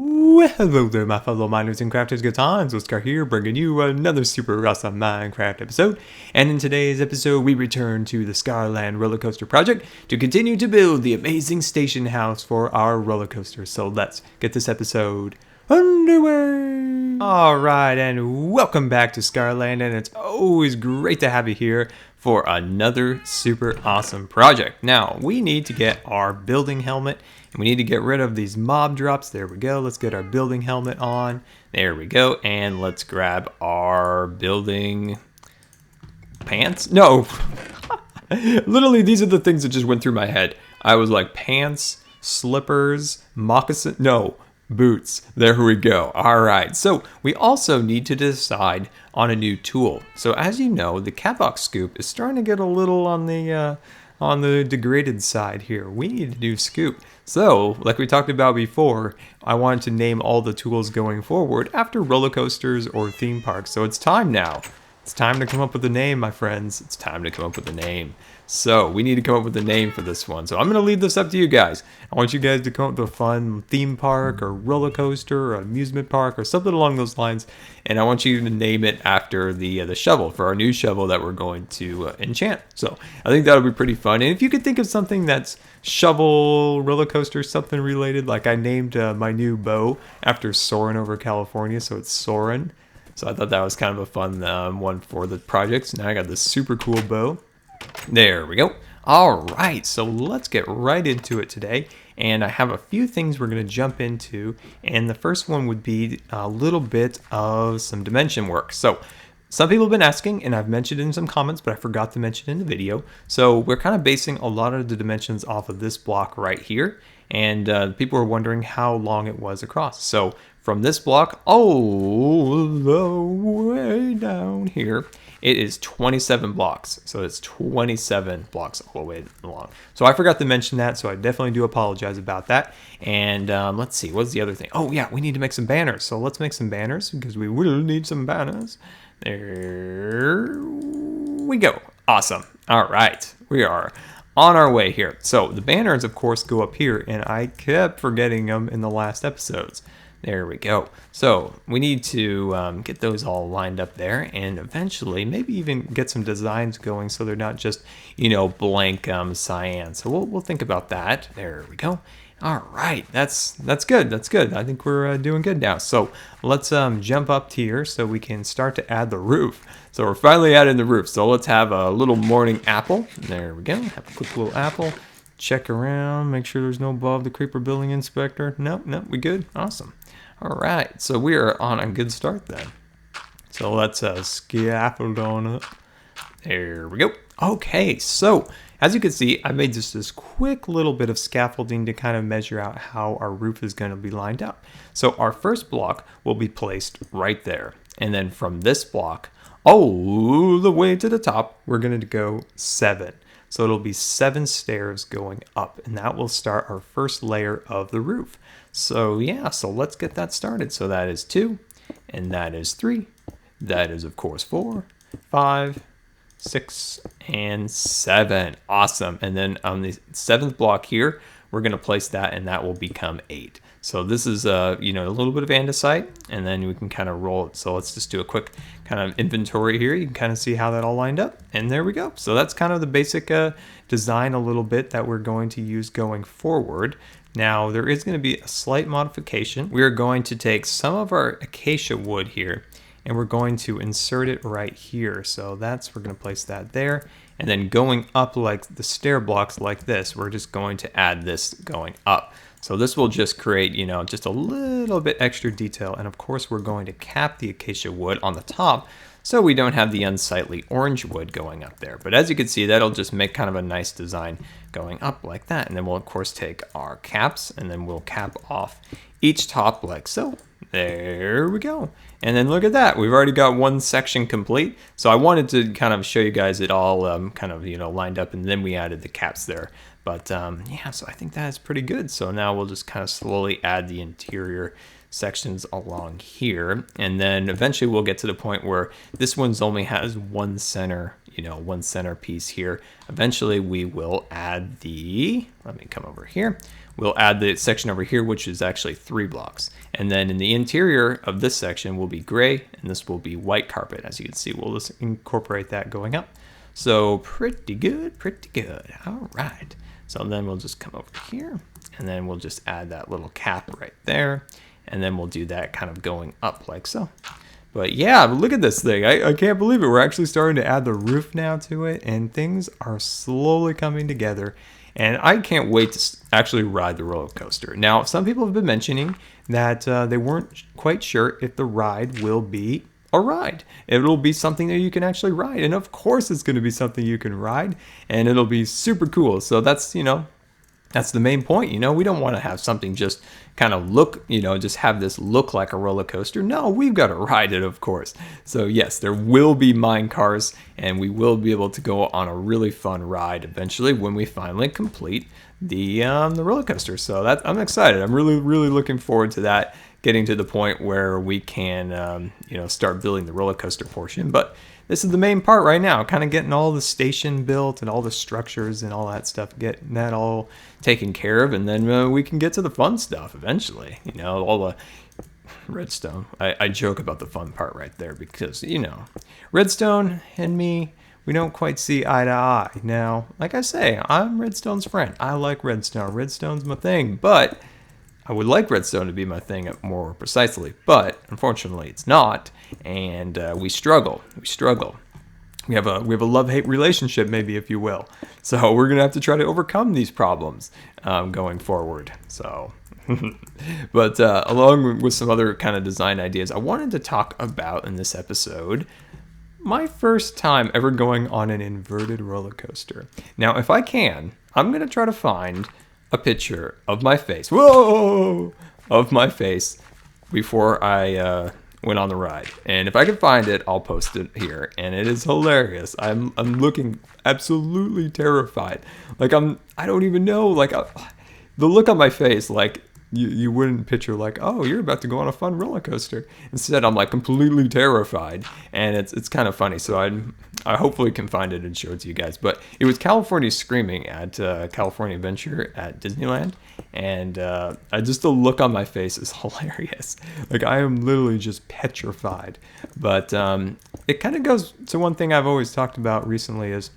Well, hello there, my fellow miners and crafters. Good times. Scar here, bringing you another super awesome Minecraft episode. And in today's episode, we return to the Scarland roller coaster project to continue to build the amazing station house for our roller coaster. So let's get this episode underway. All right, and welcome back to Scarland, and it's always great to have you here for another super awesome project. Now, we need to get our building helmet, and we need to get rid of these mob drops. There we go. Let's get our building helmet on. There we go. And let's grab our building pants. No. Literally, these are the things that just went through my head. I was like, pants, slippers, moccasin. No, boots. There we go. All right. So we also need to decide on a new tool. So as you know, the catbox scoop is starting to get a little on the degraded side here. We need a new scoop. So, like we talked about before, I wanted to name all the tools going forward after roller coasters or theme parks. So it's time now. It's time to come up with a name, my friends. It's time to come up with a name. So we need to come up with a name for this one. So I'm going to leave this up to you guys. I want you guys to come up with a fun theme park or roller coaster or amusement park or something along those lines. And I want you to name it after the shovel for our new shovel that we're going to enchant. So I think that'll be pretty fun. And if you could think of something that's shovel, roller coaster, something related, like I named my new bow after Soarin' over California. So it's Soarin'. So I thought that was kind of a fun one for the project. So now I got this super cool bow. There we go. All right, so let's get right into it today. And I have a few things we're going to jump into. And the first one would be a little bit of some dimension work. So some people have been asking, and I've mentioned in some comments, but I forgot to mention in the video. So we're kind of basing a lot of the dimensions off of this block right here. And people were wondering how long it was across. So from this block all the way down here, it is 27 blocks. So it's 27 blocks all the way along. So I forgot to mention that, so I definitely do apologize about that. And let's see, what's the other thing? Oh yeah, we need to make some banners. So let's make some banners because we will need some banners. There we go. Awesome. All right, we are on our way here. So the banners, of course, go up here, and I kept forgetting them in the last episodes. There we go. So we need to get those all lined up there, and eventually maybe even get some designs going so they're not just, blank cyan. So we'll think about that. There we go. All right, that's good. That's good. I think we're doing good now. So let's jump up here so we can start to add the roof. So we're finally adding the roof. So let's have a little morning apple. There we go. Have a quick little apple. Check around. Make sure there's no above the creeper building inspector. Nope, we good. Awesome. All right, so we are on a good start then. So let's scaffold on up. There we go. Okay, so as you can see, I made just this quick little bit of scaffolding to kind of measure out how our roof is going to be lined up. So our first block will be placed right there. And then from this block, all the way to the top, we're going to go 7. So it'll be 7 stairs going up, and that will start our first layer of the roof. So yeah, so let's get that started. So that is 2, and that is 3. That is, of course, 4, 5, 6, and 7. Awesome. And then on the 7th block here, we're going to place that, and that will become 8. So this is a little bit of andesite, and then we can kind of roll it. So let's just do a quick kind of inventory here. You can kind of see how that all lined up, and there we go. So that's kind of the basic design a little bit that we're going to use going forward. Now there is going to be a slight modification. We are going to take some of our acacia wood here, and we're going to insert it right here. So we're going to place that there. And then going up like the stair blocks like this, we're just going to add this going up. So this will just create, just a little bit extra detail. And of course, we're going to cap the acacia wood on the top so we don't have the unsightly orange wood going up there. But as you can see, that'll just make kind of a nice design going up like that. And then we'll, of course, take our caps, and then we'll cap off each top like so. There we go. And then look at that. We've already got one section complete. So I wanted to kind of show you guys it all kind of, lined up, and then we added the caps there. But yeah, so I think that is pretty good. So now we'll just kind of slowly add the interior sections along here. And then eventually we'll get to the point where this one's only has one center, one center piece here. Eventually we will add let me come over here. we'll add the section over here, which is actually 3 blocks. And then in the interior of this section will be gray, and this will be white carpet. As you can see, we'll just incorporate that going up. So pretty good, pretty good. All right. So then we'll just come over here, and then we'll just add that little cap right there. And then we'll do that kind of going up like so. But yeah, look at this thing. I can't believe it. We're actually starting to add the roof now to it, and things are slowly coming together. And I can't wait to actually ride the roller coaster. Now, some people have been mentioning that they weren't quite sure if the ride will be a ride. It'll be something that you can actually ride. And of course it's going to be something you can ride, and it'll be super cool. So that's, that's the main point. We don't want to have something just kind of look, just have this look like a roller coaster. No, we've got to ride it, of course. So yes, there will be mine cars, and we will be able to go on a really fun ride eventually when we finally complete the roller coaster. So I'm excited. I'm really, really looking forward to that, getting to the point where we can, start building the roller coaster portion. But this is the main part right now, kind of getting all the station built and all the structures and all that stuff, getting that all taken care of, and then we can get to the fun stuff eventually. All the redstone. I joke about the fun part right there because, redstone and me, we don't quite see eye to eye. Now, like I say, I'm redstone's friend. I like redstone. Redstone's my thing, but I would like redstone to be my thing more precisely, but unfortunately it's not, and we struggle. We have a love-hate relationship, maybe, if you will. So we're gonna have to try to overcome these problems going forward. So, but along with some other kind of design ideas, I wanted to talk about in this episode my first time ever going on an inverted roller coaster. Now, if I can, I'm gonna try to find a picture of my face, of my face before I went on the ride. And if I can find it, I'll post it here. And it is hilarious. I'm looking absolutely terrified. I don't even know, the look on my face, you wouldn't picture oh, you're about to go on a fun roller coaster. Instead, I'm completely terrified, and it's kind of funny. So I hopefully can find it and show it to you guys. But it was California Screaming at California Adventure at Disneyland, and just the look on my face is hilarious. I am literally just petrified. But it kind of goes to one thing I've always talked about recently is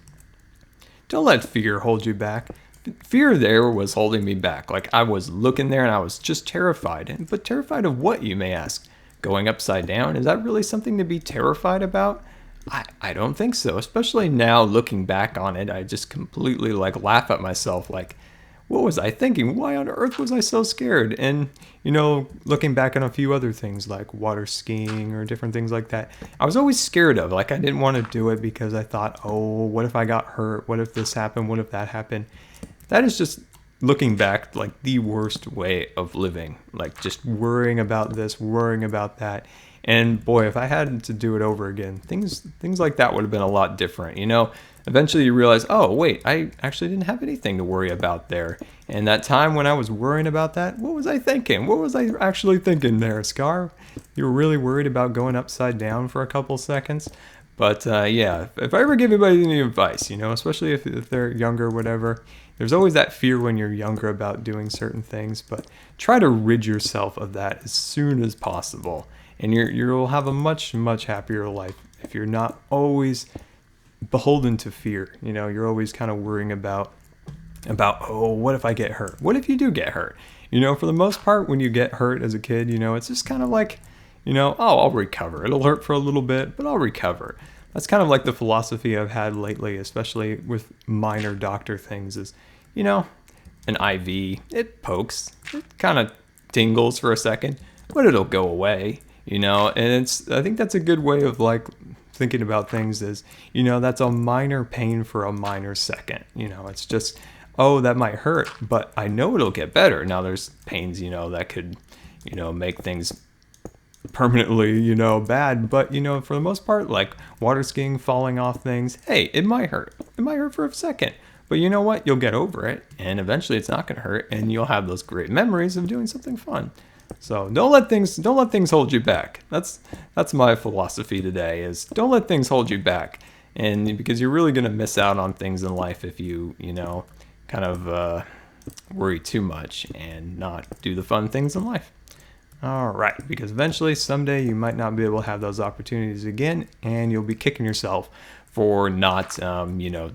don't let fear hold you back. Fear there was holding me back. I was looking there and I was just terrified. But terrified of what, you may ask? Going upside down? Is that really something to be terrified about? I don't think so. Especially now looking back on it, I just completely laugh at myself. What was I thinking? Why on earth was I so scared? And, looking back on a few other things like water skiing or different things like that, I was always scared of. I didn't want to do it because I thought, oh, what if I got hurt? What if this happened? What if that happened? That is just, looking back, the worst way of living. Just worrying about this, worrying about that. And boy, if I had to do it over again, things like that would have been a lot different. Eventually you realize, oh, wait, I actually didn't have anything to worry about there. And that time when I was worrying about that, what was I thinking? What was I actually thinking there, Scar? You were really worried about going upside down for a couple seconds? But yeah, if I ever give anybody any advice, especially if they're younger or whatever, there's always that fear when you're younger about doing certain things, but try to rid yourself of that as soon as possible. And you'll have a much, much happier life if you're not always beholden to fear. You're always kind of worrying about, oh, what if I get hurt? What if you do get hurt? For the most part, when you get hurt as a kid, it's just kind of oh, I'll recover. It'll hurt for a little bit, but I'll recover. That's kind of the philosophy I've had lately, especially with minor doctor things is, an IV, it pokes, it kind of tingles for a second, but it'll go away, and I think that's a good way of thinking about things is, that's a minor pain for a minor second, it's just, oh, that might hurt, but I know it'll get better. Now there's pains, that could, make things permanently, bad, but for the most part, water skiing, falling off things, hey, it might hurt for a second, but you know what, you'll get over it, and eventually it's not going to hurt, and you'll have those great memories of doing something fun. So don't let things hold you back. That's my philosophy today, is don't let things hold you back, and because you're really going to miss out on things in life if you kind of worry too much and not do the fun things in life. All right, because eventually, someday, you might not be able to have those opportunities again, and you'll be kicking yourself for not,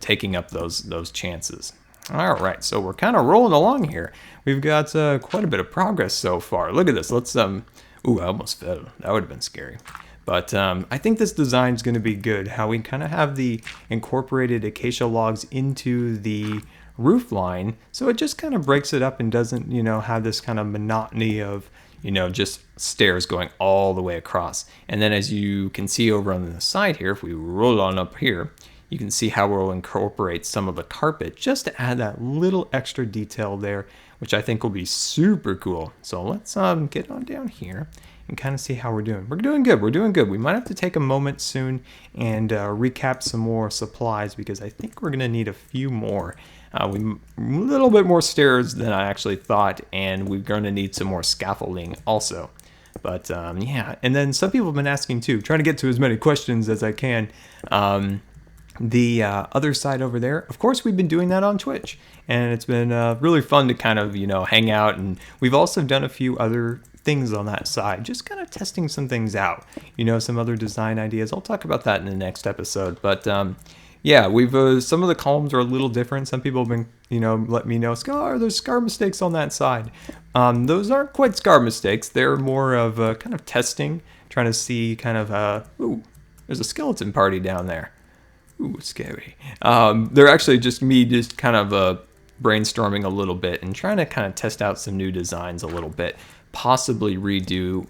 taking up those chances. All right, so we're kind of rolling along here. We've got quite a bit of progress so far. Look at this. Let's Ooh, I almost fell. That would have been scary. But I think this design is going to be good. How we kind of have the incorporated acacia logs into the roof line, so it just kind of breaks it up and doesn't, have this kind of monotony of, just stairs going all the way across. And then as you can see over on the side here, if we roll on up here, you can see how we'll incorporate some of the carpet just to add that little extra detail there, which I think will be super cool. So let's get on down here and kind of see how we're doing. We're doing good. We're doing good. We might have to take a moment soon and recap some more supplies, because I think we're going to need a few more. A little bit more stairs than I actually thought, and we're going to need some more scaffolding also. But yeah, and then some people have been asking too, trying to get to as many questions as I can. The other side over there, of course, we've been doing that on Twitch, and it's been really fun to kind of, hang out. And we've also done a few other things on that side, just kind of testing some things out, some other design ideas. I'll talk about that in the next episode. But yeah, we've some of the columns are a little different. Some people have been, let me know, there's scar mistakes on that side. Those aren't quite scar mistakes. They're more of kind of testing, trying to see kind of, ooh, there's a skeleton party down there. Ooh, scary. They're actually just me just kind of brainstorming a little bit and trying to kind of test out some new designs a little bit. Possibly redo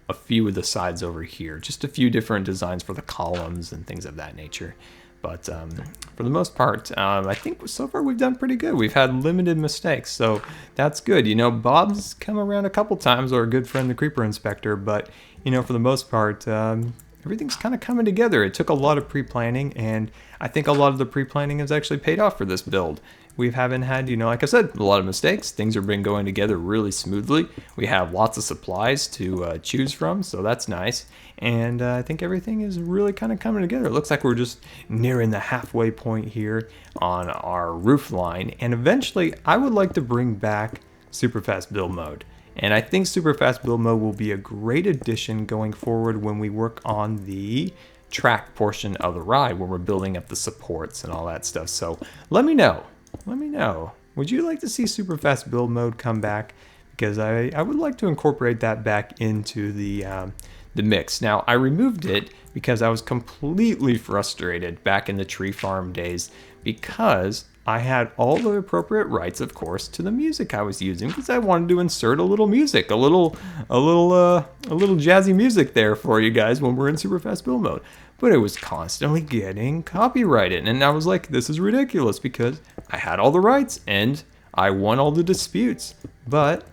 a few of the sides over here. Just a few different designs for the columns and things of that nature. But for the most part, I think so far we've done pretty good. We've had limited mistakes, so that's good. Bob's come around a couple times, our good friend the Creeper Inspector, but, for the most part, everything's kind of coming together. It took a lot of pre-planning, and I think a lot of the pre-planning has actually paid off for this build. We haven't had, like I said, a lot of mistakes. Things have been going together really smoothly. We have lots of supplies to choose from, so that's nice. And I think everything is really kind of coming together. It looks like we're just nearing the halfway point here on our roof line. And eventually, I would like to bring back super fast build mode. And I think super fast build mode will be a great addition going forward when we work on the track portion of the ride, where we're building up the supports and all that stuff. So let me know. Let me know. Would you like to see super fast build mode come back? Because I would like to incorporate that back into the mix. Now, I removed it because I was completely frustrated back in the tree farm days, because I had all the appropriate rights, of course, to the music I was using, because I wanted to insert a little music, a little jazzy music there for you guys when we're in super fast build mode. But it was constantly getting copyrighted, and I was like, this is ridiculous, because I had all the rights and I won all the disputes. But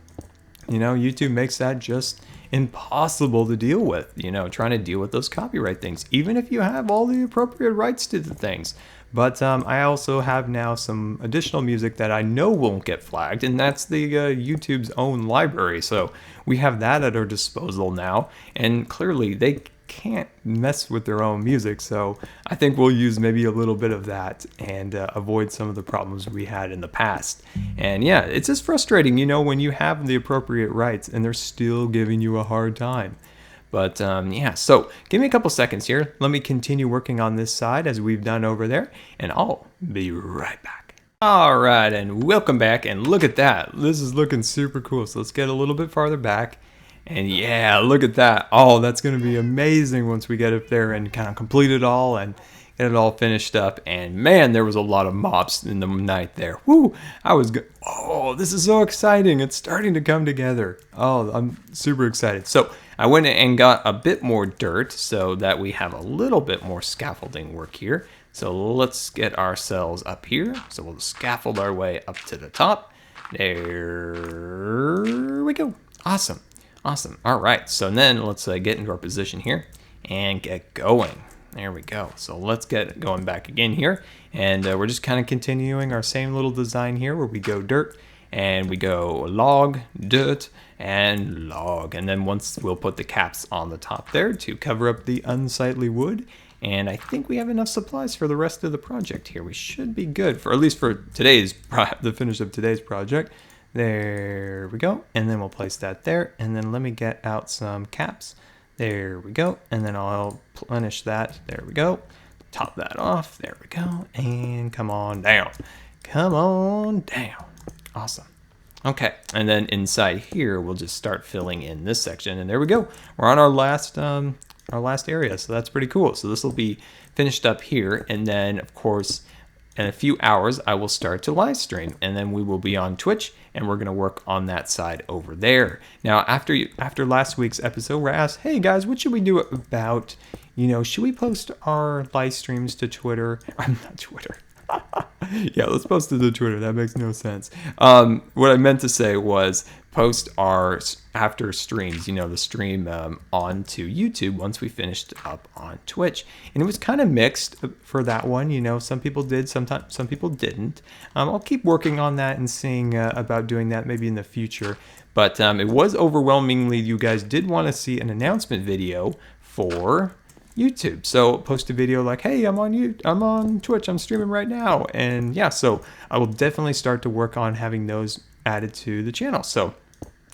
YouTube makes that just impossible to deal with, trying to deal with those copyright things, even if you have all the appropriate rights to the things. But I also have now some additional music that I know won't get flagged, and that's the YouTube's own library. So we have that at our disposal now, and clearly they can't mess with their own music. So I think we'll use maybe a little bit of that and avoid some of the problems we had in the past. And yeah, it's just frustrating, when you have the appropriate rights and they're still giving you a hard time. But yeah, so give me a couple seconds here. Let me continue working on this side as we've done over there, and I'll be right back. All right, and welcome back, and look at that. This is looking super cool. So let's get a little bit farther back. And yeah, look at that. Oh, that's going to be amazing once we get up there and kind of complete it all and get it all finished up. And man, there was a lot of mobs in the night there. Woo! Oh, this is so exciting. It's starting to come together. Oh, I'm super excited. So I went and got a bit more dirt so that we have a little bit more scaffolding work here. So let's get ourselves up here. So we'll scaffold our way up to the top. There we go. Awesome. Awesome. All right. So then let's get into our position here and get going. There we go. So let's get going back again here. And we're just kind of continuing our same little design here, where we go dirt and we go log, dirt, and log. And then once we'll put the caps on the top there to cover up the unsightly wood. And I think we have enough supplies for the rest of the project here. We should be good for at least for the finish of today's project. There we go. And then we'll place that there. And then let me get out some caps. There we go. And then I'll replenish that. There we go. Top that off. There we go. And come on down. Come on down. Awesome. Okay. And then inside here, we'll just start filling in this section. And there we go. We're on our last area. So that's pretty cool. So this will be finished up here. And then, of course, in a few hours, I will start to live stream, and then we will be on Twitch, and we're going to work on that side over there. Now, after last week's episode, we're asked, hey guys, what should we do about, should we post our live streams to Twitter? I'm not Twitter. Yeah, let's post it to Twitter. That makes no sense. What I meant to say was post our after streams, the stream onto YouTube once we finished up on Twitch. And it was kind of mixed for that one. Some people did, sometimes some people didn't. I'll keep working on that and seeing about doing that maybe in the future. But it was overwhelmingly, you guys did want to see an announcement video for YouTube. So post a video like, hey, I'm on Twitch, I'm streaming right now. And yeah, so I will definitely start to work on having those added to the channel. So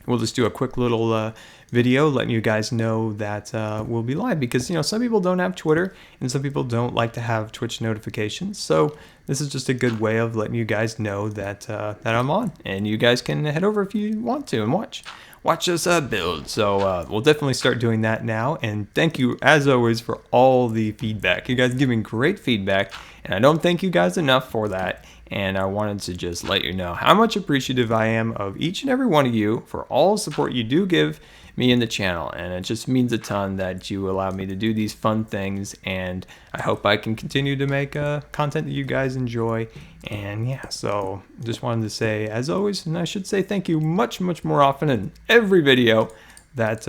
we'll just do a quick little video letting you guys know that we'll be live, because some people don't have Twitter and some people don't like to have Twitch notifications. So this is just a good way of letting you guys know that that I'm on, and you guys can head over if you want to and watch us build. So we'll definitely start doing that now. And thank you as always for all the feedback. You guys giving great feedback, and I don't thank you guys enough for that. And I wanted to just let you know how much appreciative I am of each and every one of you for all the support you do give me in the channel. And it just means a ton that you allow me to do these fun things. And I hope I can continue to make content that you guys enjoy. And yeah, so just wanted to say, as always, and I should say thank you much, much more often in every video, that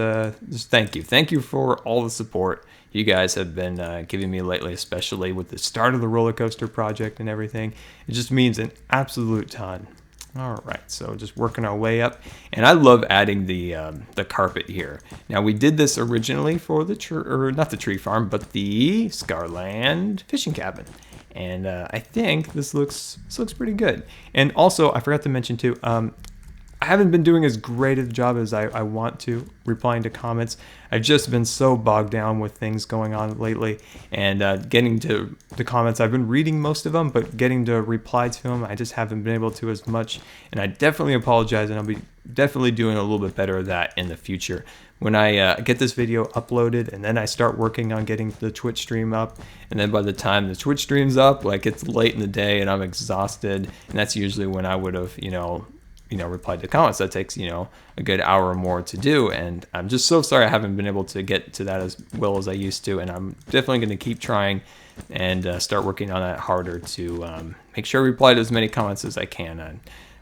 just thank you. Thank you for all the support you guys have been giving me lately, especially with the start of the roller coaster project and everything. It just means an absolute ton. All right, so just working our way up, and I love adding the carpet here. Now we did this originally for not the tree farm, but the Scarland fishing cabin, and I think this looks pretty good. And also, I forgot to mention too, I haven't been doing as great a job as I want to replying to comments. I've just been so bogged down with things going on lately, and getting to the comments, I've been reading most of them, but getting to reply to them, I just haven't been able to as much. And I definitely apologize, and I'll be definitely doing a little bit better of that in the future. When I get this video uploaded, and then I start working on getting the Twitch stream up, and then by the time the Twitch stream's up, like it's late in the day and I'm exhausted, and that's usually when I would have, replied to comments. That takes, a good hour or more to do. And I'm just so sorry I haven't been able to get to that as well as I used to. And I'm definitely going to keep trying and start working on that harder to make sure I reply to as many comments as I can. And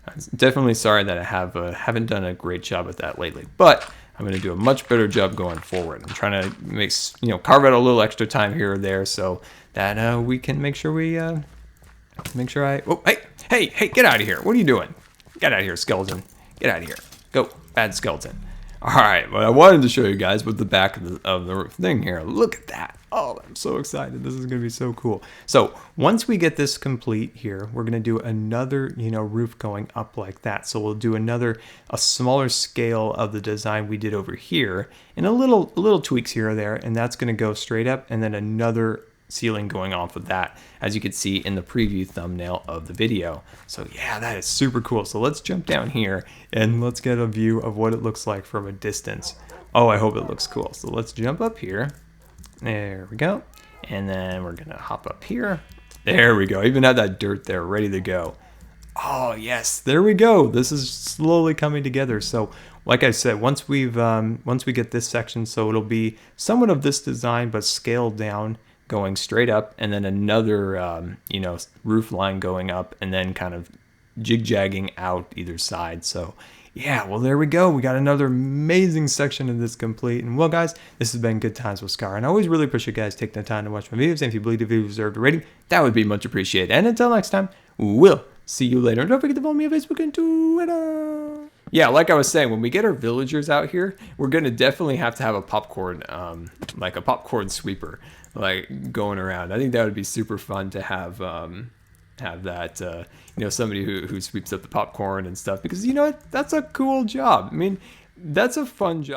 I'm definitely sorry that I haven't done a great job at that lately, but I'm going to do a much better job going forward. I'm trying to carve out a little extra time here or there so that we can make sure oh, hey, get out of here. What are you doing? Get out of here, skeleton. Get out of here. Go, bad skeleton. All right, well, I wanted to show you guys with the back of the thing here. Look at that. Oh, I'm so excited. This is going to be so cool. So once we get this complete here, we're going to do another, roof going up like that. So we'll do a smaller scale of the design we did over here, and a little tweaks here or there, and that's going to go straight up, and then another ceiling going off of that, as you can see in the preview thumbnail of the video. So yeah, that is super cool. So let's jump down here and let's get a view of what it looks like from a distance. Oh, I hope it looks cool. So let's jump up here. There we go. And then we're gonna hop up here. There we go. Even had that dirt there ready to go. Oh yes, there we go. This is slowly coming together. So like I said, once we get this section, so it'll be somewhat of this design but scaled down, going straight up, and then another roof line going up, and then kind of jig-jagging out either side. So yeah, well, there we go. We got another amazing section of this complete. And well, guys, this has been Good Times with Scar, and I always really appreciate you guys taking the time to watch my videos. And if you believe the video deserved a rating, that would be much appreciated. And until next time, we'll see you later. And don't forget to follow me on Facebook and Twitter. Yeah, like I was saying, when we get our villagers out here, we're gonna definitely have to have a popcorn, like a popcorn sweeper, like going around. I think that would be super fun to have that, somebody who sweeps up the popcorn and stuff, because you know what, that's a cool job. I mean, that's a fun job.